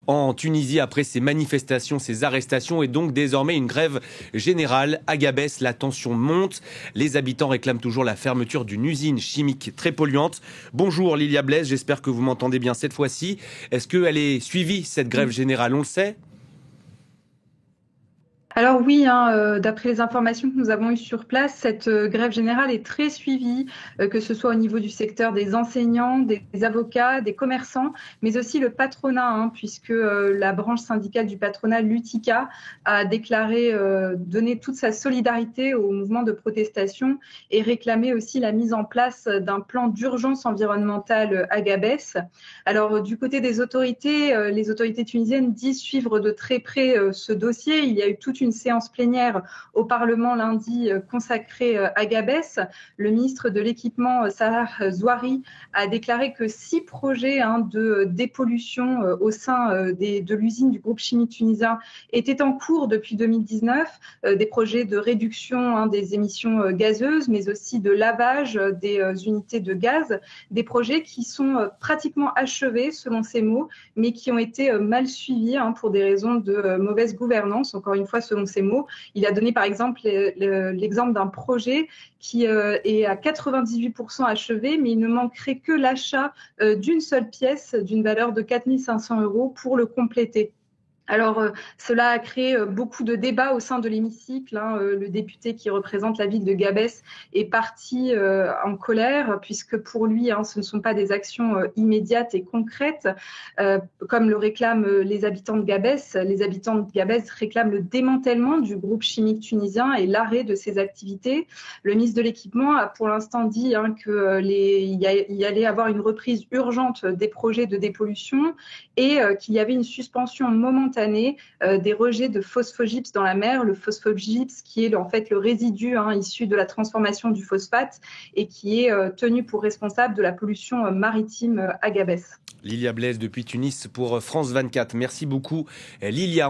En Tunisie, après ces manifestations, ces arrestations et donc désormais une grève générale à Gabès, la tension monte. Les habitants réclament toujours la fermeture d'une usine chimique très polluante. Bonjour Lilia Blaise, j'espère que vous m'entendez bien cette fois-ci. Est-ce qu'elle est suivie, cette grève générale? On le sait? Alors oui, d'après les informations que nous avons eues sur place, cette grève générale est très suivie, que ce soit au niveau du secteur des enseignants, des avocats, des commerçants, mais aussi le patronat, puisque la branche syndicale du patronat, l'UTICA, a déclaré donner toute sa solidarité au mouvement de protestation et réclamé aussi la mise en place d'un plan d'urgence environnementale à Gabès. Alors du côté des autorités, les autorités tunisiennes disent suivre de très près ce dossier. Il y a eu toute une séance plénière au Parlement lundi consacrée à Gabès. Le ministre de l'Équipement, Salah Zouari, a déclaré que 6 projets de dépollution au sein de l'usine du groupe chimique tunisien étaient en cours depuis 2019, des projets de réduction des émissions gazeuses, mais aussi de lavage des unités de gaz, des projets qui sont pratiquement achevés selon ses mots, mais qui ont été mal suivis pour des raisons de mauvaise gouvernance, encore une fois selon ses mots. Il a donné par exemple l'exemple d'un projet qui est à 98% achevé, mais il ne manquerait que l'achat d'une seule pièce d'une valeur de 4 500 € pour le compléter. Alors, cela a créé beaucoup de débats au sein de l'hémicycle. Le député qui représente la ville de Gabès est parti en colère, puisque pour lui, ce ne sont pas des actions immédiates et concrètes, comme le réclament les habitants de Gabès. Les habitants de Gabès réclament le démantèlement du groupe chimique tunisien et l'arrêt de ses activités. Le ministre de l'Équipement a pour l'instant dit qu'il y allait avoir une reprise urgente des projets de dépollution et qu'il y avait une suspension momentanée des rejets de phosphogypse dans la mer. Le phosphogypse qui est en fait le résidu issu de la transformation du phosphate et qui est tenu pour responsable de la pollution maritime à Gabès. Lilia Blaise depuis Tunis pour France 24. Merci beaucoup Lilia.